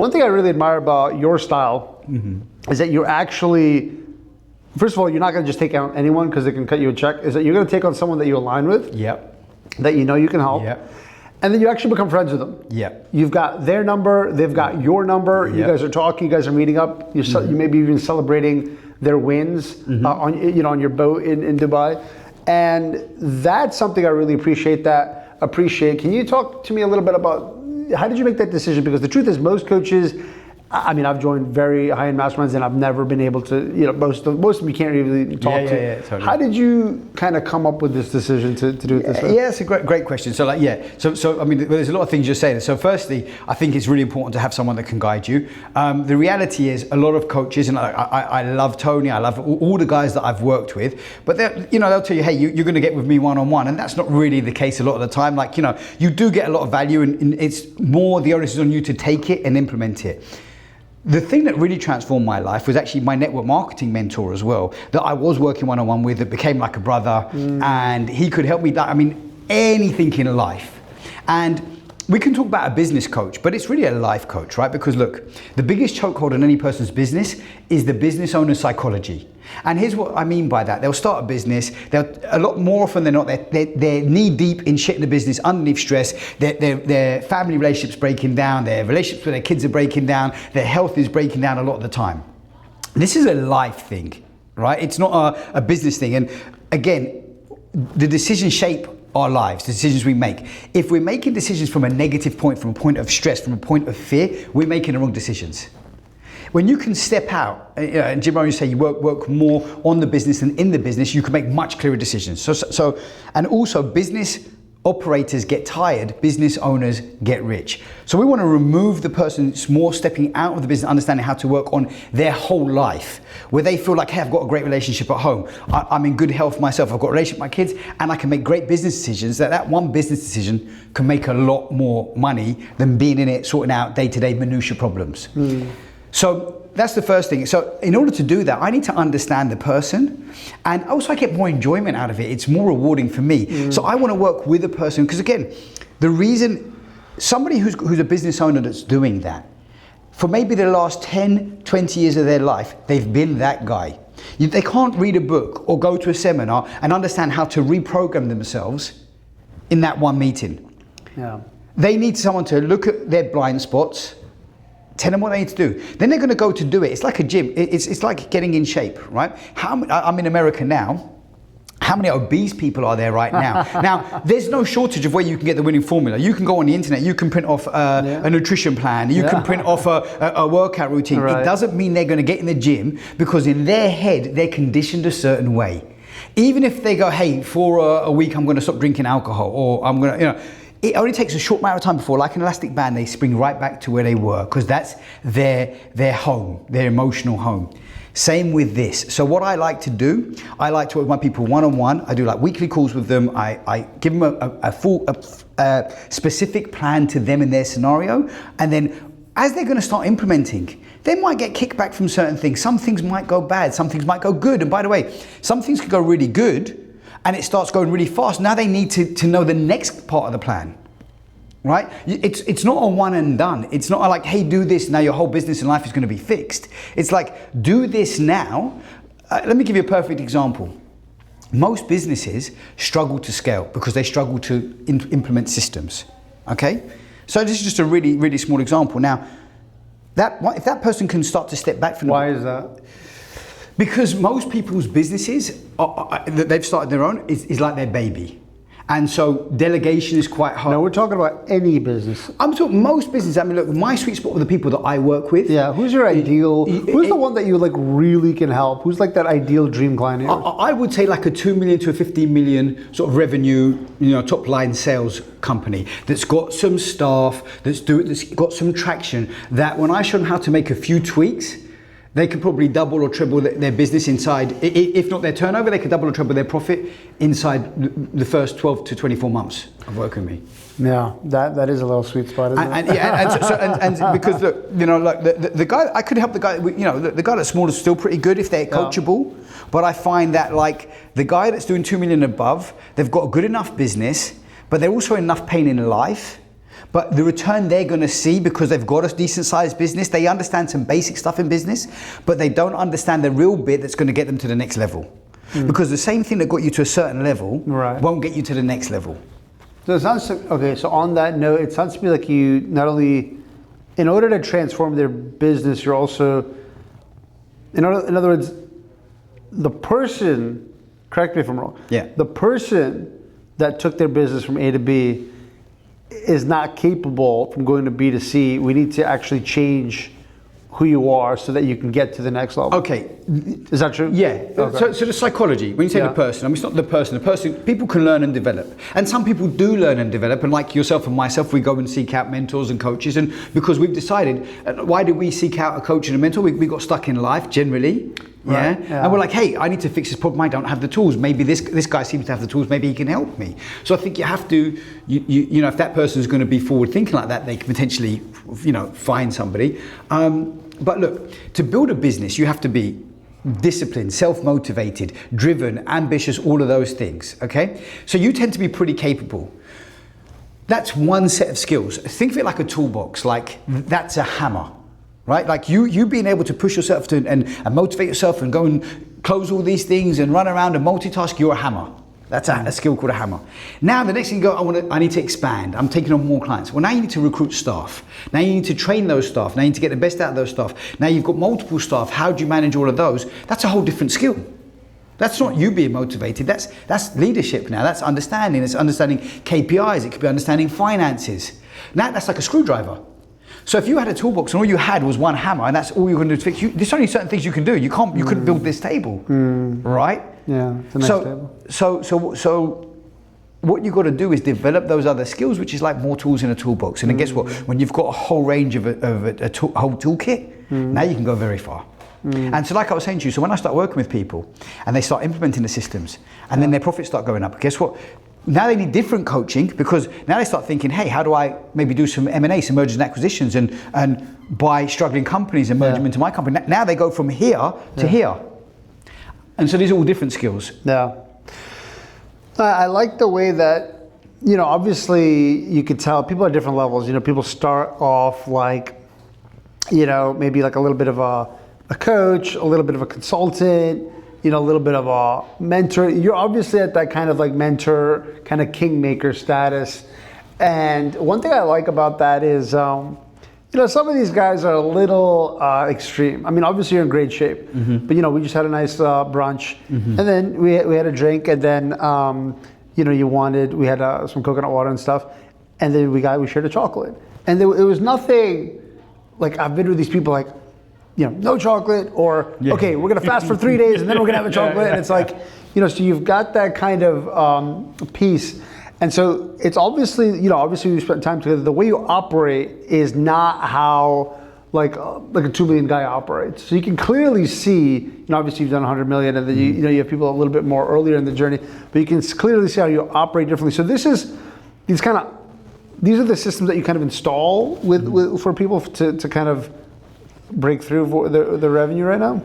one thing I really admire about your style is that you're actually, first of all, you're not going to just take on anyone because they can cut you a check. Is that you're going to take on someone that you align with, that you know you can help, and then you actually become friends with them. You've got their number, they've got your number. You guys are talking, you guys are meeting up. You maybe even celebrating their wins on your boat in Dubai, and that's something I really appreciate. Can you talk to me a little bit about how did you make that decision? Because the truth is, most coaches, I mean, I've joined very high-end masterminds and I've never been able to, most of them you can't really talk to. Totally. How did you kind of come up with this decision to do it this way? Yeah, it's a great question. So I mean, there's a lot of things you're saying. So firstly, I think it's really important to have someone that can guide you. The reality is a lot of coaches, and I love Tony, I love all the guys that I've worked with, but they'll tell you, hey, you're going to get with me one-on-one, and that's not really the case a lot of the time. Like, you do get a lot of value, and it's more the onus is on you to take it and implement it. The thing that really transformed my life was actually my network marketing mentor as well, that I was working one-on-one with, that became like a brother, and he could help me, anything in life. And we can talk about a business coach, but it's really a life coach, right? Because look, the biggest chokehold in any person's business is the business owner's psychology. And here's what I mean by that. They'll start a business, a lot more often than not, they're knee deep in shit in the business, underneath stress, their family relationships breaking down, their relationships with their kids are breaking down, their health is breaking down a lot of the time. This is a life thing, right? It's not a business thing. And again, the decisions shape our lives, the decisions we make. If we're making decisions from a negative point, from a point of stress, from a point of fear, we're making the wrong decisions. When you can step out, and Jim Rohn, you say you work more on the business than in the business, you can make much clearer decisions. So, and also business operators get tired, business owners get rich. So we want to remove the person that's more stepping out of the business, understanding how to work on their whole life, where they feel like, hey, I've got a great relationship at home. I'm in good health myself. I've got a relationship with my kids, and I can make great business decisions. That one business decision can make a lot more money than being in it, sorting out day-to-day minutia problems. So that's the first thing. So in order to do that, I need to understand the person, and also I get more enjoyment out of it. It's more rewarding for me. So I want to work with a person, because again, the reason somebody who's a business owner that's doing that, for maybe the last 10, 20 years of their life, they've been that guy. They can't read a book or go to a seminar and understand how to reprogram themselves in that one meeting. They need someone to look at their blind spots, tell them what they need to do. Then they're going to go to do it. It's like a gym. It's like getting in shape, right? I'm in America now. How many obese people are there right now? Now, there's no shortage of where you can get the winning formula. You can go on the internet. You can print off a nutrition plan. You can print off a workout routine. It doesn't mean they're going to get in the gym, because in their head, they're conditioned a certain way. Even if they go, hey, for a week, I'm going to stop drinking alcohol, or I'm going to, it only takes a short amount of time before, like an elastic band, they spring right back to where they were, because that's their home, their emotional home. Same with this. So what I like to do, I like to work with my people one-on-one. I do like weekly calls with them. I give them a full specific plan to them in their scenario. And then as they're going to start implementing, they might get kickback from certain things. Some things might go bad. Some things might go good. And by the way, some things could go really good, and it starts going really fast. Now they need to know the next part of the plan, right? It's not a one and done. It's not like, hey, do this, now your whole business and life is going to be fixed. It's like, do this now. Let me give you a perfect example. Most businesses struggle to scale because they struggle to implement systems, okay? So this is just a really, really small example. Now, if that person can start to step back from Why is that? Because most people's businesses that they've started their own is like their baby. And so delegation is quite hard. No, we're talking about any business. I'm talking most businesses. I mean, look, my sweet spot are the people that I work with. Yeah, who's your ideal, who's the one that you like really can help? Who's like that ideal dream client here? I would say like a 2 million to a 15 million sort of revenue, top line sales company that's got some staff, that's got some traction, that when I show them how to make a few tweaks, they could probably double or triple their business inside, if not their turnover, they could double or triple their profit inside the first 12 to 24 months of working with me. Yeah, that is a little sweet spot, isn't it? And because look, like the guy, I could help the guy, the guy that's small is still pretty good if they're coachable, but I find that like the guy that's doing 2 million above, they've got a good enough business, but they're also in enough pain in life. but the return they're going to see because they've got a decent sized business, they understand some basic stuff in business, but they don't understand the real bit that's going to get them to the next level. Because the same thing that got you to a certain level won't get you to the next level. So it sounds okay. So on that note, it sounds to me like you not only, in order to transform their business, you're also, in other words, the person. Correct me if I'm wrong. Yeah. The person that took their business from A to B is not capable from going to B to C. We need to actually change who you are so that you can get to the next level. Okay. Is that true? Yeah. Okay. So the psychology, when you say the person, I mean, it's not the person, people can learn and develop. And some people do learn and develop, and like yourself and myself, we go and seek out mentors and coaches, and because we've decided, why did we seek out a coach and a mentor? We got stuck in life generally. Yeah? And we're like, hey, I need to fix this problem. I don't have the tools. Maybe this guy seems to have the tools. Maybe he can help me. So I think you have to, you know, if that person is going to be forward thinking like that, they can potentially, you know, find somebody. But look, to build a business, you have to be disciplined, self-motivated, driven, ambitious, all of those things. Okay? So you tend to be pretty capable. That's one set of skills. Think of it like a toolbox. Like that's a hammer. Right? Like you being able to push yourself to and motivate yourself and go and close all these things and run around and multitask, you're a hammer. That's a skill called a hammer. Now the next thing you go, I need to expand. I'm taking on more clients. Well, now you need to recruit staff. Now you need to train those staff. Now you need to get the best out of those staff. Now you've got multiple staff. How do you manage all of those? That's a whole different skill. That's not you being motivated. That's leadership now. That's understanding. It's understanding KPIs. It could be understanding finances. Now that's like a screwdriver. So if you had a toolbox and all you had was one hammer and that's all you're going to do to fix, there's only certain things you can do. You couldn't build this table, right? Yeah, it's a nice table. So what you've got to do is develop those other skills, which is like more tools in a toolbox. And then guess what? When you've got a whole range of a whole toolkit, now you can go very far. And so like I was saying to you, so when I start working with people and they start implementing the systems and then their profits start going up, guess what? Now they need different coaching because now they start thinking, hey, how do I maybe do some M&A, some mergers and acquisitions and buy struggling companies and merge them into my company. Now they go from here to here. And so these are all different skills. Yeah. I like the way that, you know, obviously you could tell people at different levels. You know, people start off like, you know, maybe like a little bit of a coach, a little bit of a consultant, you know, a little bit of a mentor. You're obviously at that kind of like mentor, kind of kingmaker status. And one thing I like about that is, you know, some of these guys are a little extreme. I mean, obviously you're in great shape, but you know, we just had a nice brunch, and then we had a drink, and then you know, we had some coconut water and stuff, and then we shared a chocolate, and it was nothing. Like I've been with these people like, you know, no chocolate, or okay, we're gonna fast for 3 days and then we're gonna have a chocolate, and it's like, you know, so you've got that kind of piece, and so it's obviously, you know, obviously we spent time together. The way you operate is not how like a 2 million guy operates. So you can clearly see, you know, obviously you've done 100 million, and then you know you have people a little bit more earlier in the journey, but you can clearly see how you operate differently. So these are the systems that you kind of install with for people to kind of break through for the revenue right now?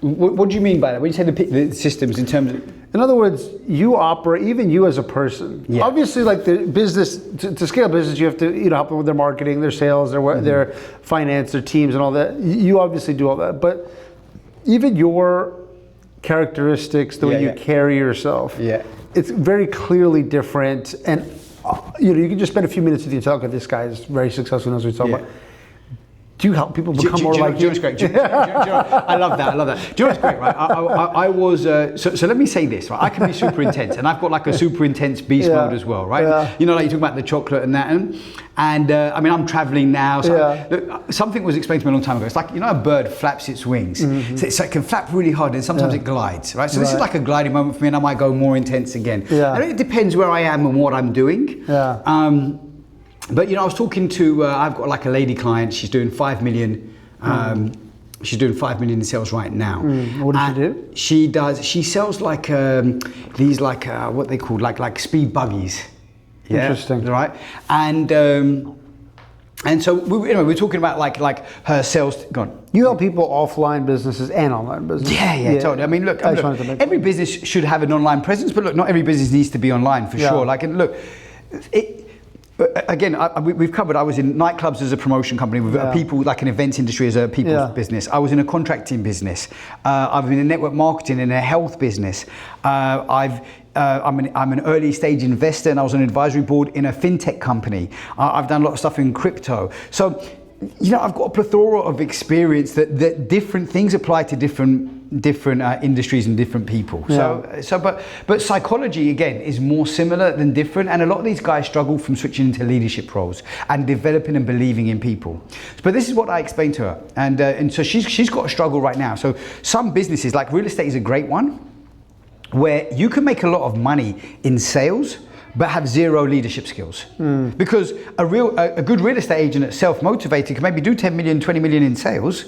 What do you mean by that? When you say the systems in terms of... In other words, you operate, even you as a person. Yeah. Obviously, like the business, to scale business, you have to, you know, help them with their marketing, their sales, their finance, their teams and all that. You obviously do all that. But even your characteristics, the way you carry yourself, it's very clearly different. And, you know, you can just spend a few minutes with you and talk, this guy is very successful, knows what he's talking about. Do you help people become more like you? I love that. Do you know what's great, right? I was, so let me say this, right? I can be super intense, and I've got like a super intense beast mode as well, right? Yeah. You know, like you talk about the chocolate and that, and I mean, I'm traveling now, so look, something was explained to me a long time ago. It's like, you know, a bird flaps its wings. So it can flap really hard, and sometimes it glides, right? So this is like a gliding moment for me, and I might go more intense again. And it depends where I am and what I'm doing. But you know, I was talking to, I've got like a lady client, she's doing 5 million, she's doing 5 million in sales right now. What does she do? She sells like these like, what they call like speed buggies. Interesting. Right? And so we're talking about like her sales, go on. You help people offline businesses and online businesses. Yeah, totally. I mean, look, every business should have an online presence, but look, not every business needs to be online for sure. Like, and look, Again, we've covered, I was in nightclubs as a promotion company, with people like an events industry as a people's business. I was in a contracting business. I've been in network marketing in a health business. I'm an early stage investor, and I was on an advisory board in a fintech company. I've done a lot of stuff in crypto. So, I've got a plethora of experience that different things apply to different industries and different people. But psychology again is more similar than different, and a lot of these guys struggle from switching into leadership roles and developing and believing in people. But this is what I explained to her, and so she's got a struggle right now. So some businesses, like real estate is a great one, where you can make a lot of money in sales but have zero leadership skills. Because a good real estate agent that's self-motivated can maybe do 10 million, 20 million in sales.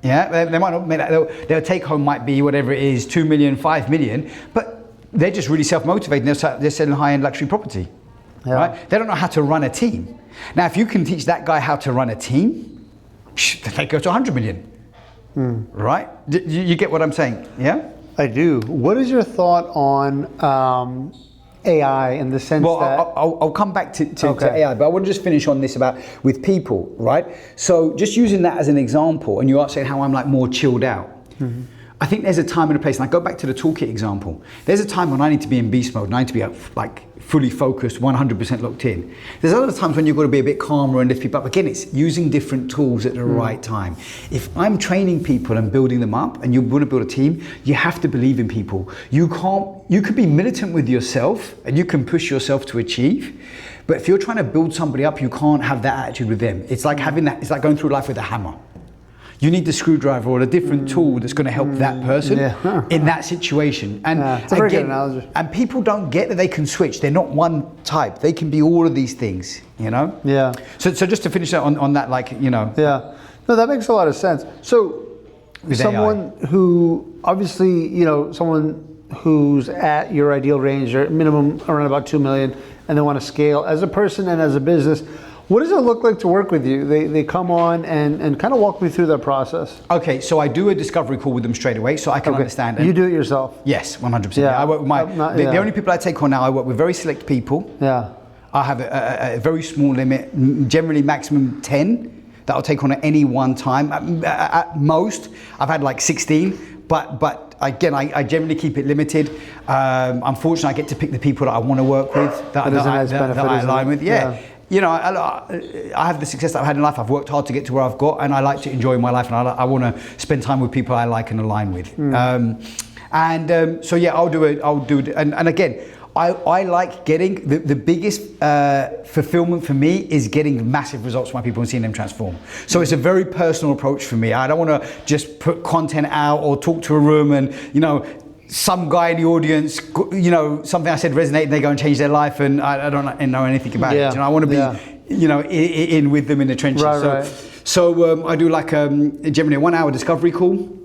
Yeah, they might not make that, their take home might be whatever it is, 2 million, 5 million, but they're just really self-motivated and they're selling high-end luxury property, right? They don't know how to run a team. Now, if you can teach that guy how to run a team, they go to 100 million, right? You get what I'm saying, yeah? I do. What is your thought on AI in the sense that... I'll come back to AI, but I want to just finish on this about with people, right? So just using that as an example, and you are saying how I'm like more chilled out. I think there's a time and a place, and I go back to the toolkit example. There's a time when I need to be in beast mode, and I need to be like fully focused, 100% locked in. There's other times when you've got to be a bit calmer and lift people up. Again, it's using different tools at the right time. If I'm training people and building them up, and you want to build a team, you have to believe in people. You could be militant with yourself, and you can push yourself to achieve. But if you're trying to build somebody up, you can't have that attitude with them. It's like having that. It's like going through life with a hammer. You need the screwdriver or a different tool that's going to help that person in that situation. And it's a very good analogy. And people don't get that they can switch. They're not one type. They can be all of these things, Yeah. So just to finish on that, Yeah. No, that makes a lot of sense. So someone who, obviously, someone who's at your ideal range or minimum around about 2 million, and they want to scale as a person and as a business, what does it look like to work with you? They come on and kind of walk me through that process. Okay, so I do a discovery call with them straight away so I can understand it. You do it yourself? Yes, 100%. Yeah. I work with the only people I take on now, I work with very select people. Yeah. I have a very small limit, generally maximum 10 that I'll take on at any one time. At most, I've had like 16, but again, I generally keep it limited. Unfortunately, I get to pick the people that I want to work with, that I align with. Yeah. I have the success that I've had in life. I've worked hard to get to where I've got, and I like to enjoy my life, and I want to spend time with people I like and align with. So yeah, I'll do it. And again, I like getting the biggest fulfillment for me is getting massive results from my people and seeing them transform. So it's a very personal approach for me. I don't want to just put content out or talk to a room and some guy in the audience, something I said resonated, they go and change their life, and I don't know anything about it. I want to be, in with them in the trenches. So I do like generally a 1 hour discovery call.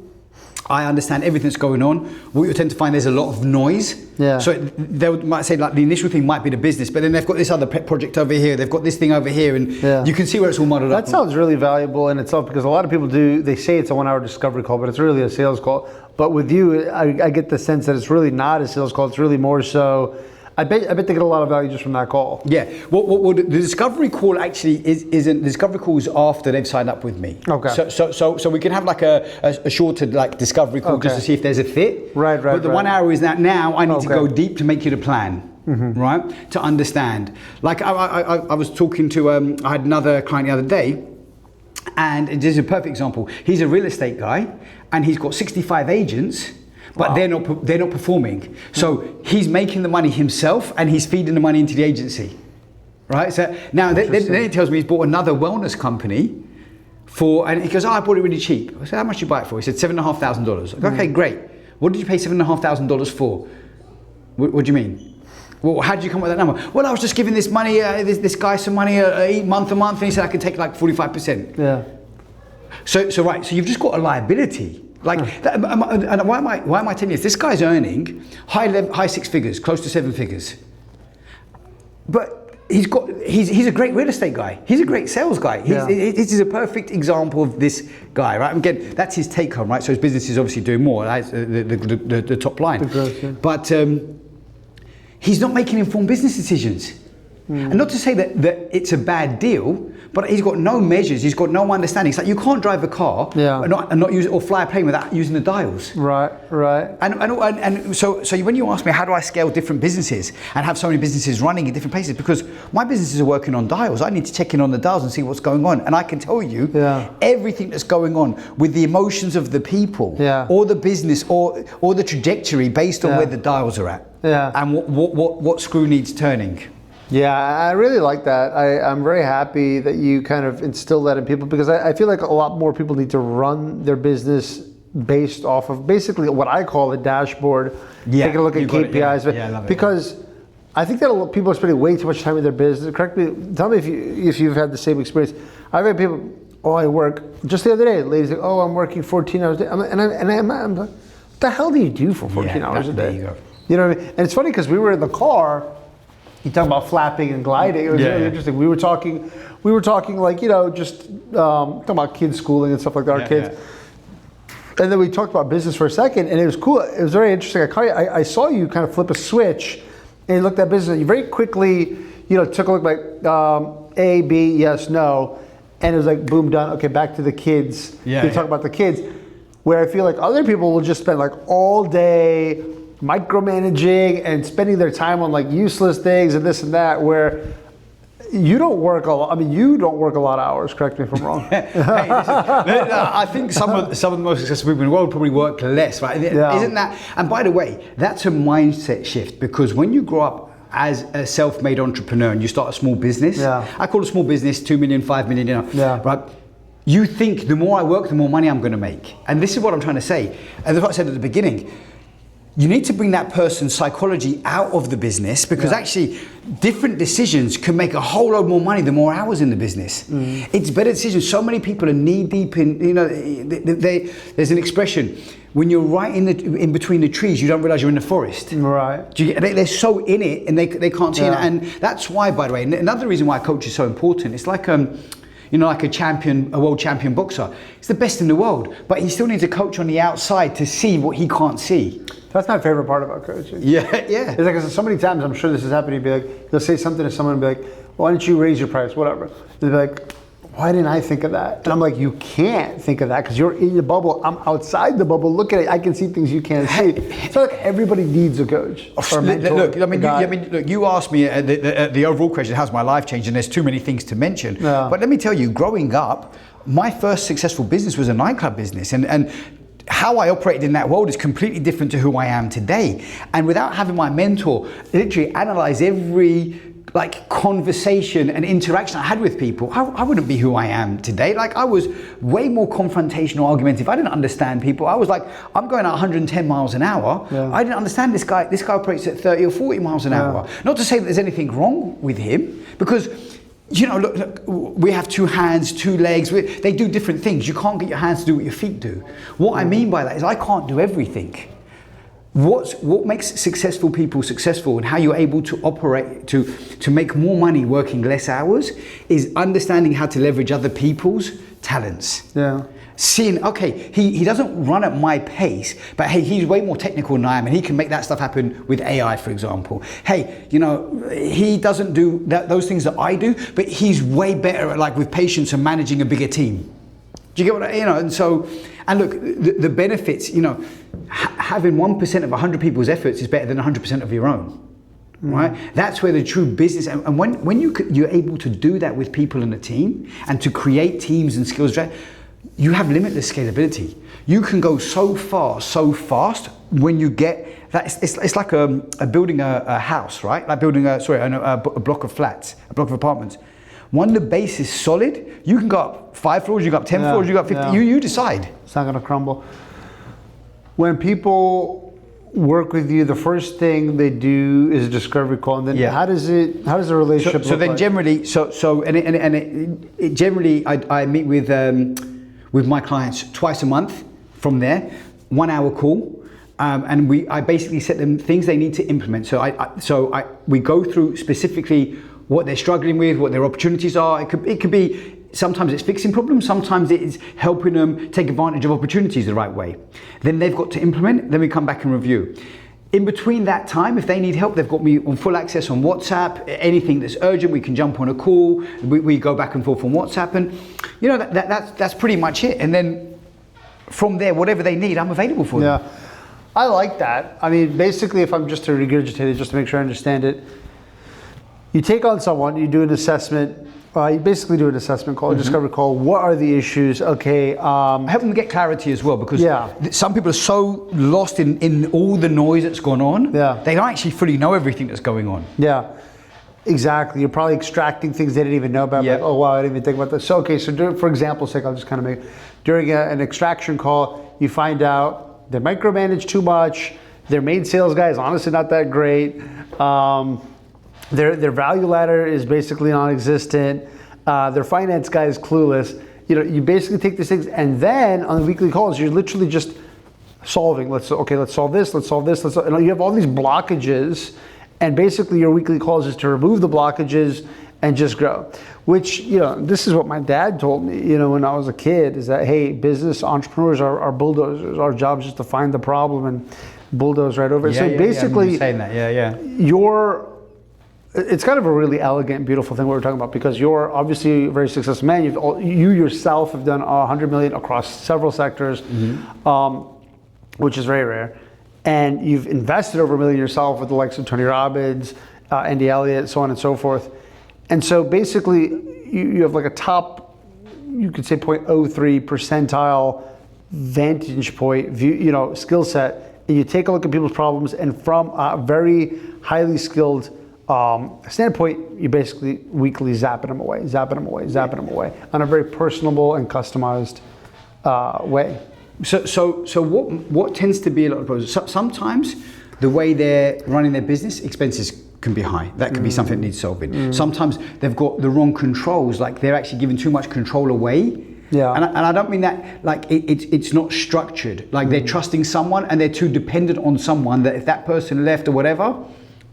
I understand everything that's going on. What you tend to find, there's a lot of noise. Yeah. So they might say like the initial thing might be the business, but then they've got this other pet project over here. They've got this thing over here, and you can see where it's all muddled up. That sounds really valuable in itself, because a lot of people they say it's a 1 hour discovery call, but it's really a sales call. But with you, I get the sense that it's really not a sales call. It's really more so. I bet they get a lot of value just from that call. Yeah. Well, the discovery call actually isn't. The discovery call is after they've signed up with me. Okay. So we can have like a shorter like discovery call just to see if there's a fit. Right. But the 1 hour is that now I need to go deep to make you the plan. Right. To understand. Like I was talking to I had another client the other day, and this is a perfect example. He's a real estate guy, and he's got 65 agents. But they're not performing. So he's making the money himself, and he's feeding the money into the agency, right? So now then he tells me he's bought another wellness company and he goes, I bought it really cheap. I said, how much did you buy it for? He said $7,500. Like, okay, great. What did you pay $7,500 for? What do you mean? Well, how did you come up with that number? Well, I was just giving this money, this guy some money month to month, and he said I could take like 45%. Yeah. So you've just got a liability. Like, and why am I telling you this? This guy's earning high six figures, close to 7 figures. But he's a great real estate guy. He's a great sales guy. This is a perfect example of this guy, right? Again, that's his take home, right? So his business is obviously doing more. That's the top line. The growth, yeah. But he's not making informed business decisions. And not to say that it's a bad deal, but he's got no measures, he's got no understanding. It's like you can't drive a car and not use it or fly a plane without using the dials. Right. And so when you ask me how do I scale different businesses and have so many businesses running in different places, because my businesses are working on dials, I need to check in on the dials and see what's going on. And I can tell you everything that's going on with the emotions of the people or the business or the trajectory based on where the dials are at and what screw needs turning. Yeah, I really like that. I'm very happy that you kind of instill that in people, because I feel like a lot more people need to run their business based off of basically what I call a dashboard. Take a look at KPIs. I love it. Because I think that people are spending way too much time in their business. Correct me, tell me if you've had the same experience. I've had people, I work, just the other day, ladies like, I'm working 14 hours a day. I'm like, what the hell do you do for 14 hours a day? There you go. You know what I mean? And it's funny because we were in the car. You talk about flapping and gliding. It was really interesting. We were talking like, just talking about kids schooling and stuff like that, our kids. And then we talked about business for a second, and it was cool. It was very interesting. I saw you kind of flip a switch, and you looked at business, and you very quickly, took a look like A, B, yes, no, and it was like, boom, done. Okay, back to the kids. You talk about the kids, where I feel like other people will just spend like all day micromanaging and spending their time on like useless things and this and that, where you don't work a lot. I mean, you don't work a lot of hours. Correct me if I'm wrong. Hey, I think some of the most successful people in the world probably work less, right? Isn't that? And by the way, that's a mindset shift, because when you grow up as a self-made entrepreneur and you start a small business, I call it a small business, 2 million, 5 million, right? You think the more I work, the more money I'm going to make. And this is what I'm trying to say. And that's what I said at the beginning. You need to bring that person's psychology out of the business, because actually different decisions can make a whole load more money the more hours in the business. It's better decisions. So many people are knee deep in, there's an expression, when you're right in between the trees, you don't realize you're in the forest. Right. They're so in it and they can't see it. And that's why, by the way, another reason why a coach is so important, it's like, like a world champion boxer. He's the best in the world, but he still needs a coach on the outside to see what he can't see. That's my favorite part about coaching. It's like so many times, I'm sure this has happened, you'd be like, you'll say something to someone and be like, why don't you raise your price, whatever. They'll be like, why didn't I think of that? And I'm like, you can't think of that because you're in your bubble. I'm outside the bubble. Look at it. I can see things you can't see. It's like everybody needs a coach or a mentor. Look, you asked me the overall question, how's my life changed? And there's too many things to mention. But let me tell you, growing up, my first successful business was a nightclub business. And how I operated in that world is completely different to who I am today. And without having my mentor literally analyze every conversation and interaction I had with people, I wouldn't be who I am today. I was way more confrontational, argumentative. I didn't understand people. I was like, I'm going at 110 miles an hour. I didn't understand this guy. This guy operates at 30 or 40 miles an hour. Not to say that there's anything wrong with him, because look, we have 2 hands, 2 legs. They do different things. You can't get your hands to do what your feet do. What I mean by that is I can't do everything. What makes successful people successful and how you're able to operate to make more money working less hours is understanding how to leverage other people's talents. Seeing, okay, he doesn't run at my pace, but hey, he's way more technical than I am, and he can make that stuff happen with AI, for example. Hey, he doesn't do those things that I do, but he's way better at with patience and managing a bigger team. Do you get what and look, the benefits, having 1% of 100 people's efforts is better than 100% of your own. Right? That's where the true business, and when you're able to do that with people in a team and to create teams and skills, you have limitless scalability. You can go so far, so fast when you get that. It's like building a house, right? Like building a block of flats, a block of apartments. When the base is solid, you can go up 5 floors, you go up 10 floors, you go up 50. You decide. It's not going to crumble. When people work with you, the first thing they do is a discovery call, and then how does the relationship look? So then generally, generally I meet with my clients twice a month. From there, 1 hour call, and I basically set them things they need to implement. So we go through specifically what they're struggling with, what their opportunities are. It could be, sometimes it's fixing problems, sometimes it's helping them take advantage of opportunities the right way. Then they've got to implement, then we come back and review. In between that time, if they need help, they've got me on full access on WhatsApp. Anything that's urgent, we can jump on a call. We go back and forth on WhatsApp, and you know that's pretty much it. And then from there, whatever they need, I'm available for them. Yeah, I like that. I mean, basically, if I'm just to regurgitate it, just to make sure I understand it, you take on someone, you do an assessment. You basically do an assessment call, a discovery call. What are the issues? Okay. Help them get clarity as well, because some people are so lost in all the noise that's gone on. Yeah. They don't actually fully know everything that's going on. Yeah, exactly. You're probably extracting things they didn't even know about. Yep. Like, oh wow, I didn't even think about this. So okay, so for example's sake, I'll just kind of make during an extraction call, you find out they micromanage too much. Their main sales guy is honestly not that great. Their value ladder is basically non-existent. Their finance guy is clueless. You know, you basically take these things, and then on the weekly calls, you're literally just solving. Let's solve this. And you have all these blockages, and basically your weekly calls is to remove the blockages and just grow. Which, you know, this is what my dad told me, you know, when I was a kid, is that, hey, business entrepreneurs are bulldozers. Our job is just to find the problem and bulldoze right over it. So basically, you're saying that. It's kind of a really elegant, beautiful thing what we're talking about, because you're obviously a very successful man. You yourself have done 100 million across several sectors, which is very rare. And you've invested over $1 million yourself with the likes of Tony Robbins, Andy Elliott, so on and so forth. And so basically, you have like a top, you could say 0.03 percentile vantage point view, you know, skill set. And you take a look at people's problems, and from a very highly skilled standpoint, you basically weekly zapping them away on a very personable and customized way. So what tends to be a lot of problems? Sometimes the way they're running their business, expenses can be high. That could be something that needs solving. Sometimes they've got the wrong controls, like they're actually giving too much control away. Yeah. And I don't mean that like it's not structured. Like they're trusting someone and they're too dependent on someone that if that person left or whatever,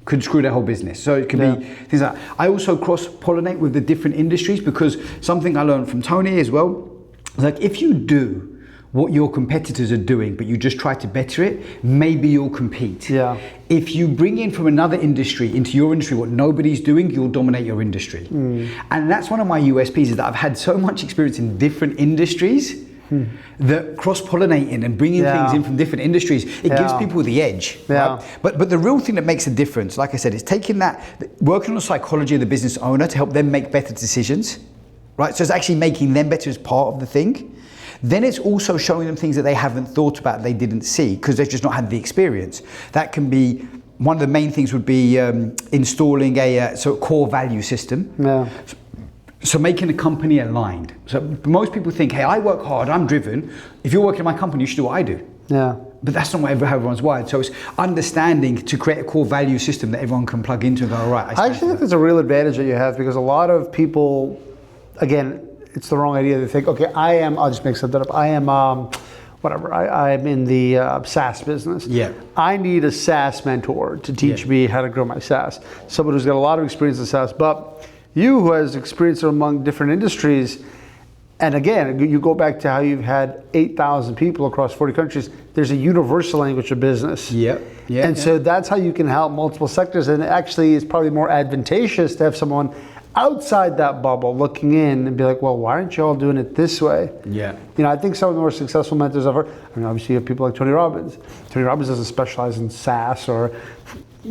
could screw their whole business. So it can be things like that. I also cross-pollinate with the different industries, because something I learned from Tony as well, like if you do what your competitors are doing, but you just try to better it, maybe you'll compete. Yeah. If you bring in from another industry into your industry what nobody's doing, you'll dominate your industry. And that's one of my USPs, is that I've had so much experience in different industries that cross-pollinating and bringing things in from different industries, it gives people the edge. Right? But the real thing that makes a difference, like I said, is taking that, working on the psychology of the business owner to help them make better decisions, right? So it's actually making them better as part of the thing. Then it's also showing them things that they haven't thought about, they didn't see, because they've just not had the experience. That can be, one of the main things would be installing a core value system. Yeah. So making a company aligned. So most people think, hey, I work hard, I'm driven. If you're working in my company, you should do what I do. Yeah. But that's not how everyone's wired. So it's understanding to create a core value system that everyone can plug into and go, all right. I actually think there's a real advantage that you have, because a lot of people, again, it's the wrong idea. They think, okay, I'll just make something up. I'm in the SaaS business. Yeah. I need a SaaS mentor to teach me how to grow my SaaS. Someone who's got a lot of experience in SaaS. But you, who has experience among different industries, and again, you go back to how you've had 8,000 people across 40 countries, there's a universal language of business. So that's how you can help multiple sectors. And actually, it's probably more advantageous to have someone outside that bubble looking in and be like, well, why aren't you all doing it this way? Yeah. You know, I think some of the more successful mentors I've heard, I mean, obviously you have people like Tony Robbins. Tony Robbins doesn't specialize in SaaS or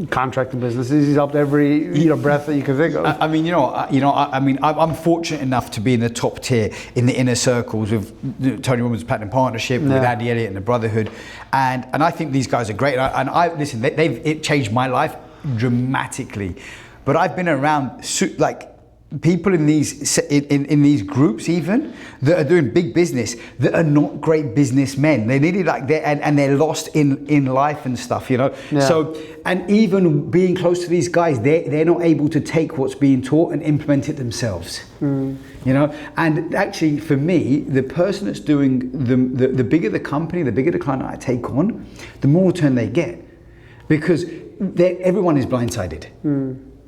contracting businesses. He's helped every breath that you can think of. I'm fortunate enough to be in the top tier in the inner circles with Tony Robbins' Platinum Partnership, with Andy Elliott and the Brotherhood, and I think these guys are great. Listen, it changed my life dramatically. But I've been around people in these groups even that are doing big business that are not great businessmen. They nearly they're lost in life and stuff, you know. Yeah. So, and even being close to these guys, they're not able to take what's being taught and implement it themselves. You know, and actually for me, the person that's doing the bigger the company, the bigger the client I take on, the more return they get, because everyone is blindsided.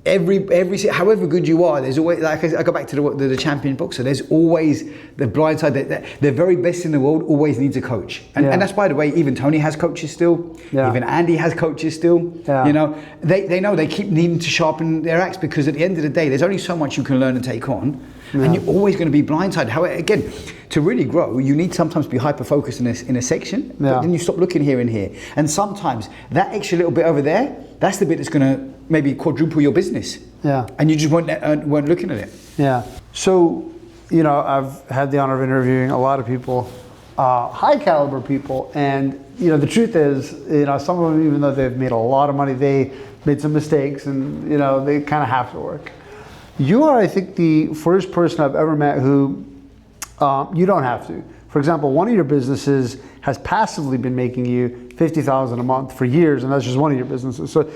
however good you are, there's always, like I go back to the champion boxer, there's always the blind side. The very best in the world always needs a coach. And that's, by the way, even Tony has coaches still, even Andy has coaches still. You know, they know they keep needing to sharpen their axe, because at the end of the day, there's only so much you can learn and take on. And you're always going to be blindsided. However, again, to really grow, you need sometimes be hyper-focused in a section, but then you stop looking here and here. And sometimes that extra little bit over there, that's the bit that's going to maybe quadruple your business. And you just weren't looking at it. So, you know, I've had the honor of interviewing a lot of people, high caliber people, and, you know, the truth is, you know, some of them, even though they've made a lot of money, they made some mistakes, and, you know, they kind of have to work. You are, I think, the first person I've ever met who you don't have to. For example, one of your businesses has passively been making you $50,000 a month for years, and that's just one of your businesses. So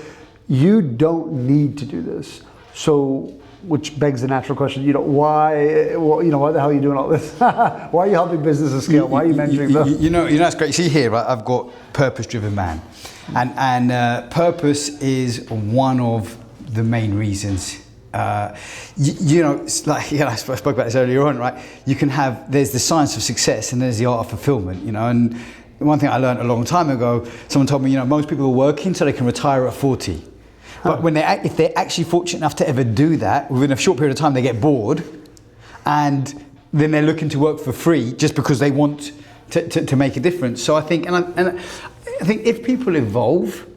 you don't need to do this. So, which begs the natural question, you know, why? Well, you know, why the hell are you doing all this? Why are you helping businesses scale? Why are you mentoring them? You know, that's great. See here, right? I've got purpose-driven man, and purpose is one of the main reasons. You know, it's like, I spoke about this earlier on, right? You can have, there's the science of success and there's the art of fulfillment, you know. And one thing I learned a long time ago, someone told me, you know, most people are working so they can retire at 40. But if they're actually fortunate enough to ever do that, within a short period of time, they get bored, and then they're looking to work for free just because they want to make a difference. So I think, and I think if people evolve,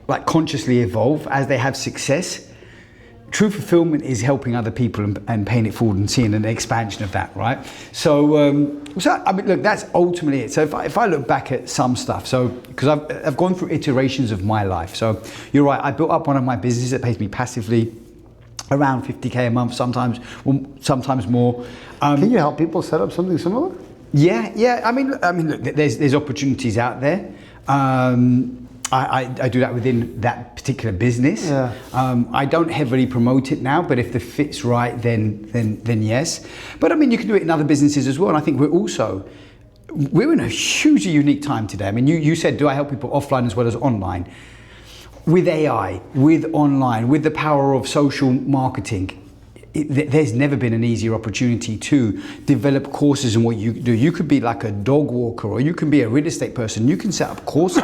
like consciously evolve as they have success, true fulfillment is helping other people and paying it forward and seeing an expansion of that, right? So I mean, look, that's ultimately it. So if I look back at some stuff, so because I've gone through iterations of my life. So you're right, I built up one of my businesses that pays me passively around 50K a month, sometimes more. Can you help people set up something similar? Yeah. I mean, look, there's opportunities out there. I do that within that particular business. I don't heavily promote it now, but if the fit's right, then yes. But I mean, you can do it in other businesses as well. And I think we're in a hugely unique time today. I mean, you said, do I help people offline as well as online? With AI, with online, with the power of social marketing, there's never been an easier opportunity to develop courses in what you do. You could be like a dog walker, or you can be a real estate person. You can set up courses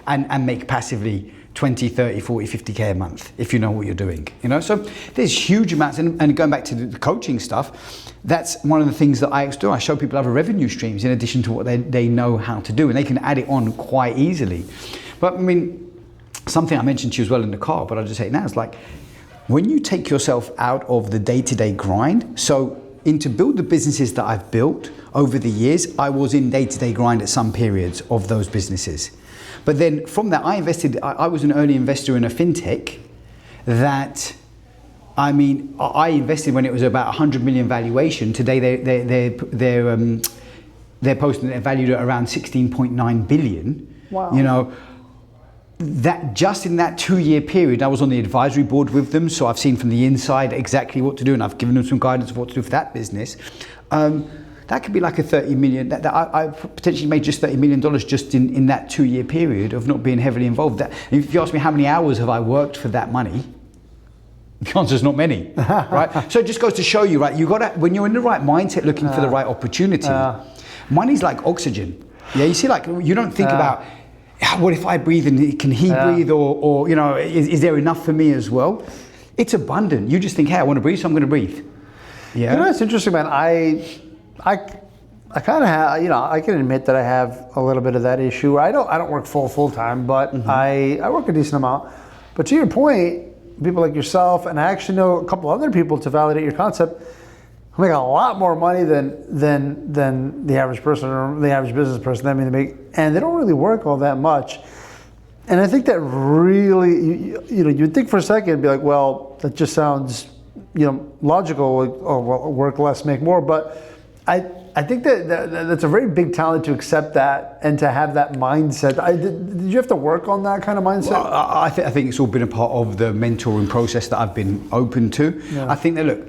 and make passively 20, 30, 40, 50K a month if you know what you're doing, you know? So there's huge amounts, and going back to the coaching stuff, that's one of the things that I do. I show people other revenue streams in addition to what they know how to do, and they can add it on quite easily. But I mean, something I mentioned to you as well in the car, but I'll just say it now, it's like, when you take yourself out of the day-to-day grind, so to build the businesses that I've built over the years, I was in day-to-day grind at some periods of those businesses. But then from that, I was an early investor in a fintech that, I mean, I invested when it was about 100 million valuation. Today they're posting, they're valued at around 16.9 billion. Wow. You know, that just in that 2-year period, I was on the advisory board with them, so I've seen from the inside exactly what to do, and I've given them some guidance of what to do for that business. That could be like a 30 million, I potentially made just $30 million just in that 2-year period of not being heavily involved. If you ask me how many hours have I worked for that money, the answer's not many, right? So it just goes to show you, right, when you're in the right mindset looking for the right opportunity, money's like oxygen. Yeah, you see, like, you don't think about, what if I breathe and can he breathe, or you know, is there enough for me as well? It's abundant. You just think, hey, I want to breathe, so I'm going to breathe. Yeah. You know, it's interesting, man. I kind of have, you know, I can admit that I have a little bit of that issue. I don't work full time, but I work a decent amount. But to your point, people like yourself, and I actually know a couple other people to validate your concept, who make a lot more money than the average person or the average business person. I mean, and they don't really work all that much. And I think that really, you know, you'd think for a second, and be like, well, that just sounds, you know, logical. Like, oh, well, work less, make more. But I think that's a very big talent to accept that and to have that mindset. Did you have to work on that kind of mindset? Well, I think it's all been a part of the mentoring process that I've been open to. Yeah. I think that, look,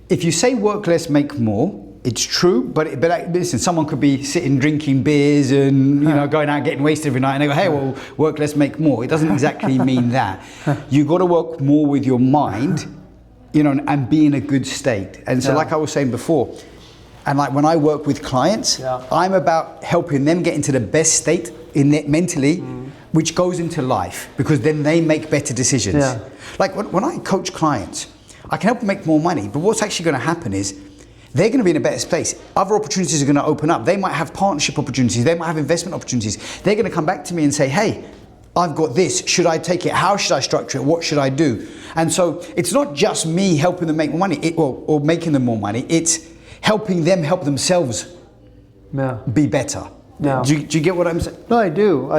if you say work less, make more, It's true, but listen, someone could be sitting drinking beers and going out getting wasted every night, and they go, hey, well, work, let's make more. It doesn't exactly mean that. You got to work more with your mind, and be in a good state. And so, like I was saying before, and like when I work with clients, I'm about helping them get into the best state mentally, which goes into life, because then they make better decisions. Yeah. Like when I coach clients, I can help them make more money, but what's actually going to happen is they're going to be in a better place. Other opportunities are going to open up. They might have partnership opportunities. They might have investment opportunities. They're going to come back to me and say, hey, I've got this. Should I take it? How should I structure it? What should I do? And so it's not just me helping them make more money or making them more money. It's helping them help themselves be better. Yeah. Do you get what I'm saying? No, I do.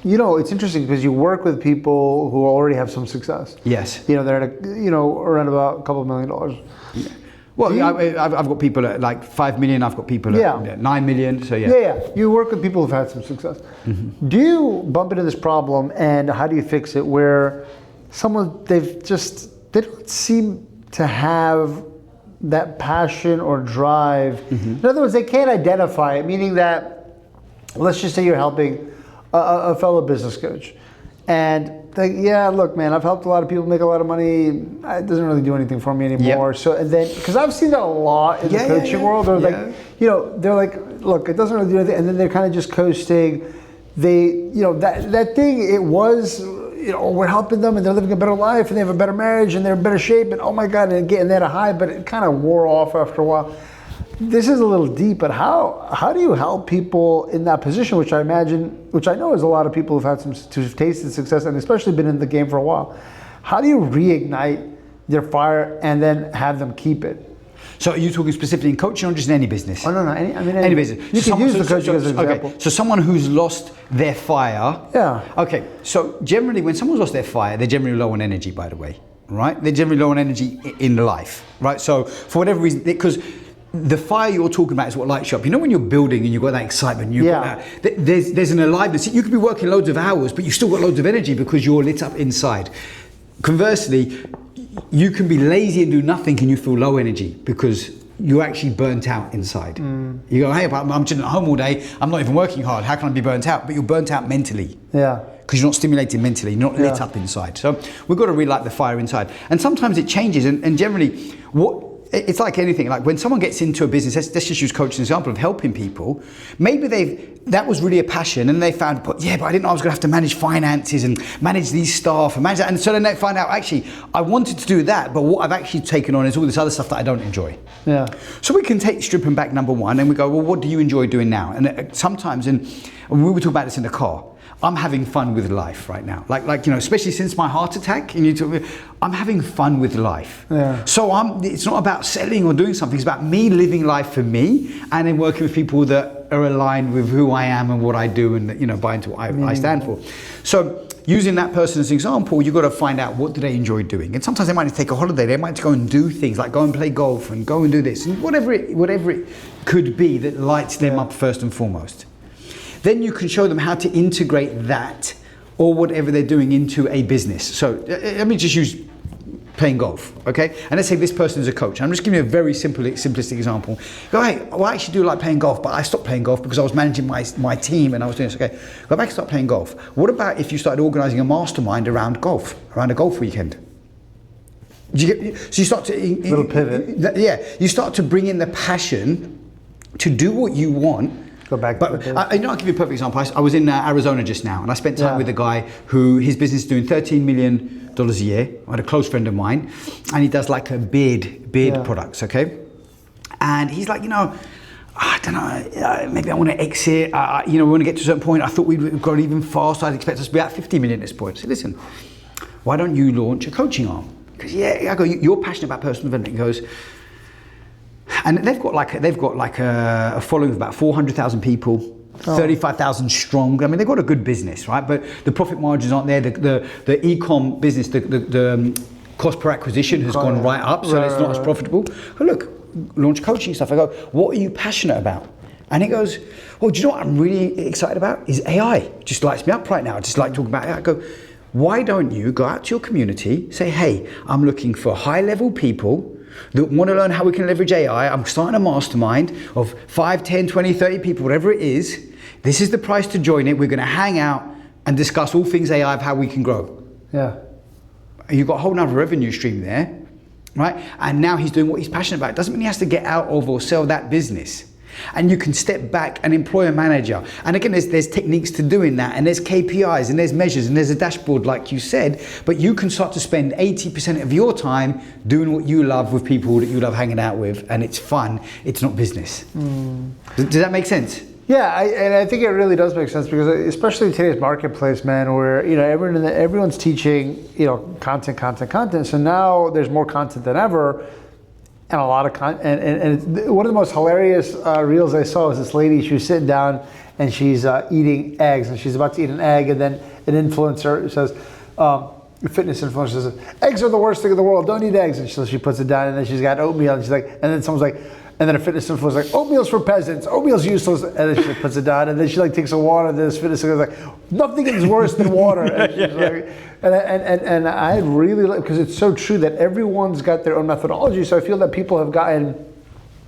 It's interesting because you work with people who already have some success. Yes. They're at around about a couple $1 million. Yeah. Well, I've got people at like 5 million. I've got people at 9 million. So yeah. You work with people who've had some success. Mm-hmm. Do you bump into this problem, and how do you fix it? Where they don't seem to have that passion or drive. Mm-hmm. In other words, they can't identify it. Meaning that, let's just say you're helping a fellow business coach, and look, man, I've helped a lot of people make a lot of money. It doesn't really do anything for me anymore. Yep. So, and then, because I've seen that a lot in the coaching world, they're like, look, it doesn't really do anything, and then they're kind of just coasting. They, that thing, it was, we're helping them, and they're living a better life, and they have a better marriage, and they're in better shape, and oh my God, and they had a high, but it kind of wore off after a while. This is a little deep, but how do you help people in that position, which I know is a lot of people who've tasted success and especially been in the game for a while. How do you reignite their fire and then have them keep it? So are you talking specifically in coaching or just in any business? Oh, no, any business. You can use the coaching as an example. Okay, so someone who's lost their fire. Yeah. Okay, so generally when someone's lost their fire, they're generally low on energy, by the way, right? They're generally low on energy in life, right? So for whatever reason, because the fire you're talking about is what lights you up. When you're building and you've got that excitement, you've got that, there's an aliveness. You could be working loads of hours, but you've still got loads of energy because you're lit up inside. Conversely, you can be lazy and do nothing and you feel low energy because you're actually burnt out inside. You go, hey, I'm chilling at home all day, I'm not even working hard, how can I be burnt out? But you're burnt out mentally. Yeah. Because you're not stimulated mentally, you're not lit up inside. So we've got to relight the fire inside. And sometimes it changes, and generally, it's like anything. Like when someone gets into a business, let's just use coaching as an example of helping people. Maybe that was really a passion, and they found, but I didn't know I was going to have to manage finances and manage these staff and manage that. And so then they find out, actually, I wanted to do that, but what I've actually taken on is all this other stuff that I don't enjoy. Yeah. So we can strip them back, number one, and we go, well, what do you enjoy doing now? And sometimes, and we were talking about this in the car, I'm having fun with life right now. Like especially since my heart attack, I'm having fun with life. Yeah. So it's not about selling or doing something, it's about me living life for me and then working with people that are aligned with who I am and what I do and buy into what I stand for. So using that person as an example, you've got to find out what do they enjoy doing. And sometimes they might take a holiday, they might go and do things like go and play golf and go and do this and whatever it could be that lights them up first and foremost. Then you can show them how to integrate that or whatever they're doing into a business. So let me just use playing golf, okay? And let's say this person is a coach. I'm just giving you a very simplistic example. Go, hey, well, I actually do like playing golf, but I stopped playing golf because I was managing my team and I was doing this. Okay, go back and start playing golf. What about if you started organizing a mastermind around golf, around a golf weekend? So you start to... Little pivot. You start to bring in the passion to do what you want. Go back. But I'll give you a perfect example. I was in Arizona just now, and I spent time with a guy who his business is doing $13 million a year. I had a close friend of mine, and he does like a beard products. Okay, and he's like, I don't know, maybe I want to exit. We want to get to a certain point. I thought we'd go even faster. I'd expect us to be at 50 million at this point. So listen, why don't you launch a coaching arm? Because I go, you're passionate about personal development. He goes. And they've got like a following of about 400,000 people, 35,000 strong. I mean, they've got a good business, right? But the profit margins aren't there. The e-com business, the cost per acquisition has gone right up, so it's not as profitable. But look, launch coaching stuff. I go, what are you passionate about? And he goes, well, do you know what I'm really excited about? Is AI. It just lights me up right now. I just like talking about AI. I go, why don't you go out to your community, say, hey, I'm looking for high-level people that want to learn how we can leverage AI. I'm starting a mastermind of 5, 10, 20, 30 people, whatever it is. This is the price to join it. We're going to hang out and discuss all things AI of how we can grow. Yeah. You've got a whole nother revenue stream there, right? And now he's doing what he's passionate about. It doesn't mean he has to get out of or sell that business. And you can step back and employ a manager. And again, there's techniques to doing that, and there's KPIs, and there's measures, and there's a dashboard, like you said. But you can start to spend 80% of your time doing what you love with people that you love hanging out with, and it's fun. It's not business. Does that make sense? Yeah, and I think it really does make sense, because especially in today's marketplace, man, where everyone's teaching content. So now there's more content than ever. And a lot of and one of the most hilarious reels I saw was this lady. She was sitting down and she's eating eggs, and she's about to eat an egg, and then an influencer says, a fitness influencer says, eggs are the worst thing in the world, don't eat eggs. And so she puts it down, and then she's got oatmeal, and she's like, and then someone's like, and then a fitness influencer is like, oatmeal's for peasants, oatmeal's useless, and then she puts it down, and then she like takes a water, and then this fitness influencer is like, nothing is worse than water. And she's like, and I really like, because it's so true that everyone's got their own methodology. So I feel that people have gotten,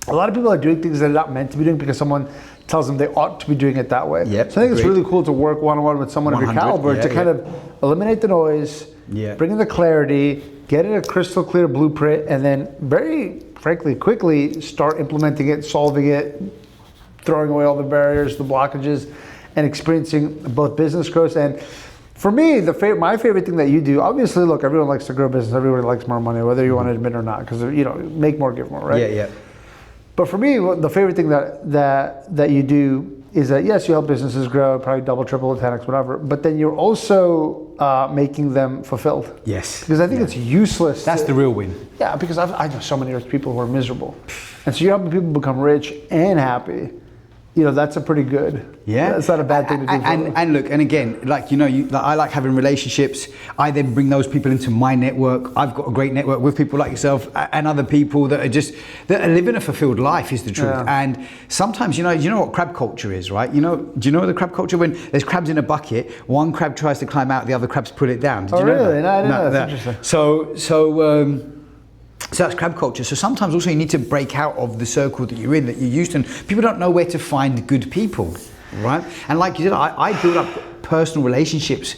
a lot of people are doing things that they're not meant to be doing because someone tells them they ought to be doing it that way. Yep, so I think it's really cool to work one-on-one with someone of your caliber to kind of eliminate the noise, bring in the clarity, get it a crystal clear blueprint, and then very frankly, quickly start implementing it, solving it, throwing away all the barriers, the blockages, and experiencing both business growth. And for me, my favorite thing that you do, obviously, look, everyone likes to grow business, everybody likes more money, whether you want to admit it or not, because make more, give more, right? Yeah. But for me, the favorite thing that you do is that, yes, you help businesses grow, probably double, triple, 10x, whatever, but then you're also making them fulfilled. Yes. Because I think it's useless. That's the real win. Yeah, because I know so many rich people who are miserable. And so you're helping people become rich and happy. That's a pretty good. Yeah. That's not a bad thing to do. And look, and again, I like having relationships. I then bring those people into my network. I've got a great network with people like yourself and other people that are living a fulfilled life, is the truth. Yeah. And sometimes, you know what crab culture is, right? Do you know the crab culture? When there's crabs in a bucket, one crab tries to climb out, the other crabs pull it down. Did you know really? that? No, I didn't know. That's interesting. So that's crab culture. So sometimes also you need to break out of the circle that you're in, that you're used to. And people don't know where to find good people, right? And like you said, I build up personal relationships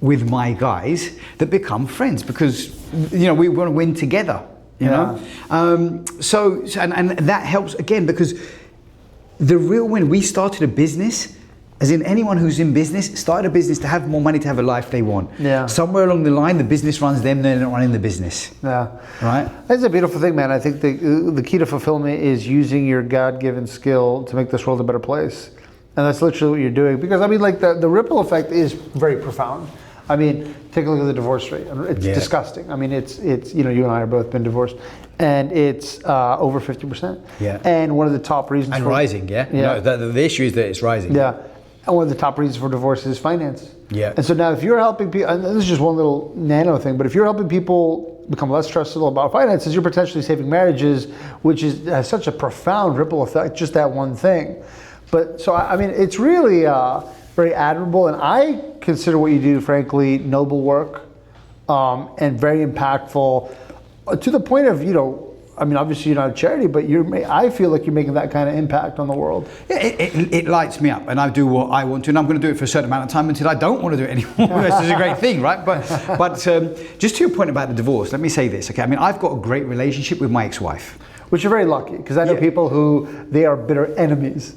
with my guys that become friends because, we want to win together, you know? And that helps, again, because the real win, we started a business, as in anyone who's in business, started a business to have more money, to have a life they want. Yeah. Somewhere along the line, the business runs them, they're not running the business. Yeah. Right? That's a beautiful thing, man. I think the key to fulfillment is using your God-given skill to make this world a better place. And that's literally what you're doing. Because, the ripple effect is very profound. Take a look at the divorce rate. It's disgusting. It's you and I are both been divorced. And it's over 50%. Yeah. And one of the top reasons rising, yeah? No, the issue is that it's rising. Yeah. And one of the top reasons for divorce is finance. Yeah. And so now if you're helping people, and this is just one little nano thing, but if you're helping people become less stressful about finances, you're potentially saving marriages, which has such a profound ripple effect, just that one thing. But so, it's really very admirable, and I consider what you do, frankly, noble work and very impactful to the point of, obviously you're not a charity, but I feel like you're making that kind of impact on the world. Yeah, it lights me up, and I do what I want to, and I'm going to do it for a certain amount of time until I don't want to do it anymore. This is a great thing, right? But just to your point about the divorce, let me say this, okay? I've got a great relationship with my ex-wife. Which you're very lucky, because I know people who, they are bitter enemies.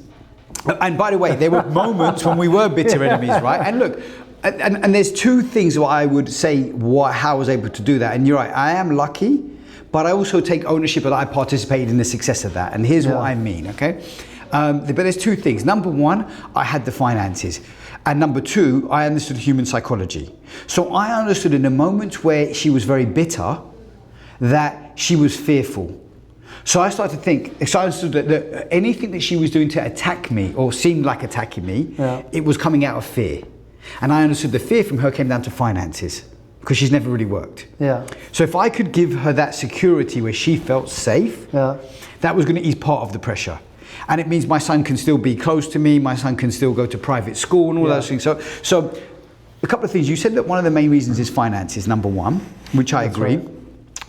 And by the way, there were moments when we were bitter enemies, right? And look, and there's two things what I would say how I was able to do that. And you're right, I am lucky, but I also take ownership that I participated in the success of that. And here's what I mean, okay? But there's two things. Number one, I had the finances. And number two, I understood human psychology. So I understood in the moments where she was very bitter, that she was fearful. So I started to think, so I understood that anything that she was doing to attack me or seemed like attacking me, it was coming out of fear. And I understood the fear from her came down to finances because she's never really worked. Yeah. So if I could give her that security where she felt safe, that was going to ease part of the pressure. And it means my son can still be close to me, my son can still go to private school and all those things. So a couple of things. You said that one of the main reasons is finances, number one, which I agree. Right.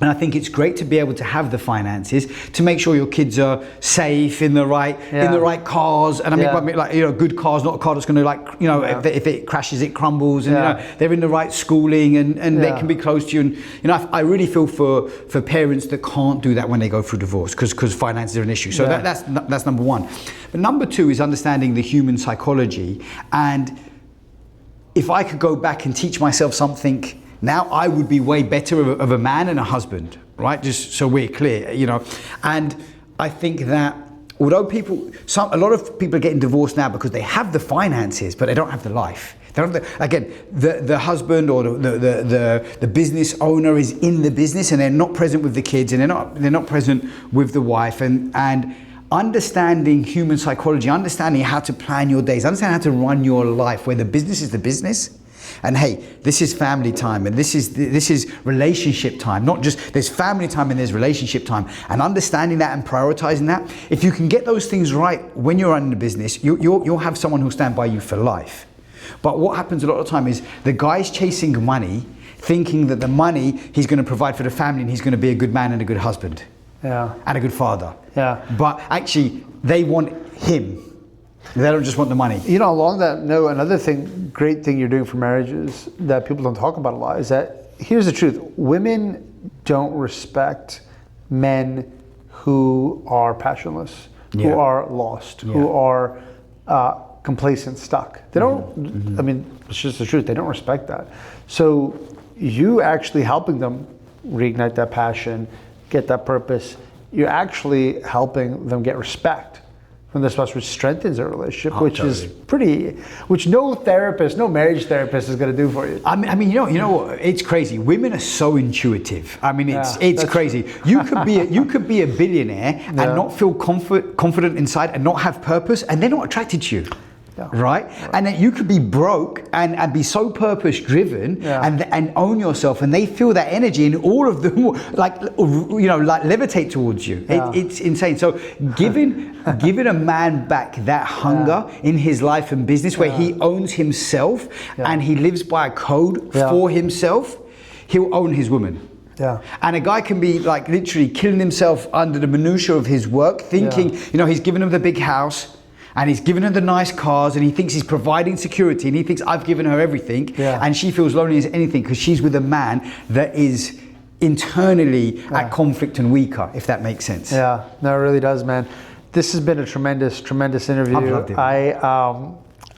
And I think it's great to be able to have the finances to make sure your kids are safe in the right cars. And I mean, like, you know, good cars, not a car that's going to, like, you know, if it crashes, it crumbles. And you know, they're in the right schooling, and they can be close to you. And you know, I really feel for parents that can't do that when they go through divorce, because finances are an issue. So that's number one. But number two is understanding the human psychology. And if I could go back and teach myself something now, I would be way better of a man and a husband, right? Just so we're clear, you know. And I think that although a lot of people are getting divorced now because they have the finances, but they don't have the life. They don't have the husband or the business owner is in the business, and they're not present with the kids, and they're not present with the wife, and understanding human psychology, understanding how to plan your days, understanding how to run your life, where the business is the business. And hey, this is family time, and this is relationship time. Not just, there's family time and there's relationship time. And understanding that and prioritizing that. If you can get those things right when you're running the business, you'll have someone who'll stand by you for life. But what happens a lot of the time is the guy's chasing money, thinking that the money he's going to provide for the family, and he's going to be a good man and a good husband. Yeah. And a good father. Yeah. But actually, they want him. They don't just want the money. You know, along that note, another great thing you're doing for marriages that people don't talk about a lot is that, here's the truth, women don't respect men who are passionless, who are lost, who are complacent, stuck. They don't, I mean, it's just the truth, they don't respect that. So you actually helping them reignite that passion, get that purpose, you're actually helping them get respect from the spouse, which strengthens a relationship, which no therapist, no marriage therapist is going to do for you. I mean, you know what? It's crazy. Women are so intuitive. I mean, it's crazy. You could be a billionaire and not feel confident inside and not have purpose, and they're not attracted to you. Right? And then you could be broke and be so purpose driven and own yourself, and they feel that energy, and all of them like levitate towards you. It's insane. So giving a man back that hunger in his life and business, where he owns himself and he lives by a code for himself, he'll own his woman. Yeah. And a guy can be like literally killing himself under the minutiae of his work, thinking, you know, he's given him the big house, and he's given her the nice cars, and he thinks he's providing security, and he thinks I've given her everything, and she feels lonely as anything because she's with a man that is internally at conflict and weaker, if that makes sense. Yeah, no, it really does, man. This has been a tremendous interview. I've loved it.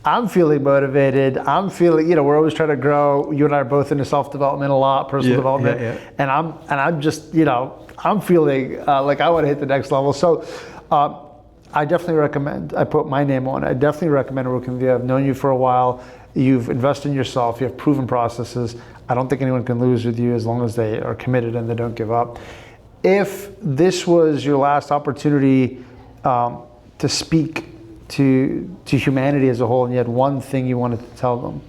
I'm feeling motivated. I'm feeling, you know, we're always trying to grow. You and I are both into self-development a lot, personal development, and I'm just, you know, I'm feeling like I want to hit the next level. So. I definitely recommend, I put my name on it, I definitely recommend working with you. I've known you for a while. You've invested in yourself. You have proven processes. I don't think anyone can lose with you as long as they are committed and they don't give up. If this was your last opportunity to speak to humanity as a whole, and you had one thing you wanted to tell them,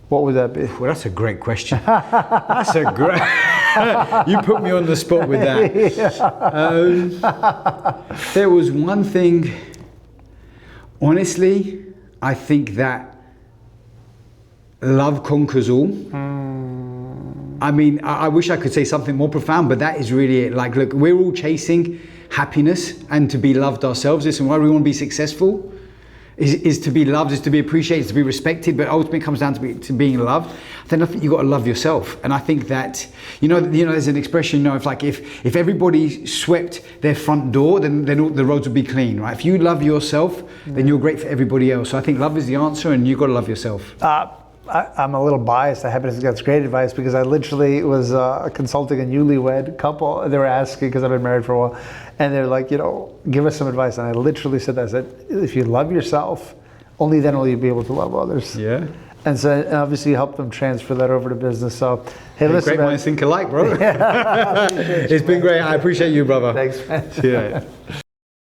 what would that be? Well, that's a great question. That's a great... You put me on the spot with that. There was one thing, honestly, I think that love conquers all. I mean, I wish I could say something more profound, but that is really it. Like, look, we're all chasing happiness and to be loved ourselves. Listen, why we want to be successful is to be loved, is to be appreciated, to be respected, but ultimately it comes down to being loved. Then I think you've got to love yourself. And I think that, you know, there's an expression, you know, if everybody swept their front door, then all the roads would be clean, right? If you love yourself, then you're great for everybody else. So I think love is the answer, and you've got to love yourself. I'm a little biased. I happen to think that's great advice, because I literally was consulting a newlywed couple. They were asking, because I've been married for a while, and they're like, you know, give us some advice. And I literally said that. I said, if you love yourself, only then will you be able to love others. Yeah. And so, and obviously, you help them transfer that over to business. So, hey, listen, great minds think alike, bro. It's been great. I appreciate you, brother. Thanks, man. See you later.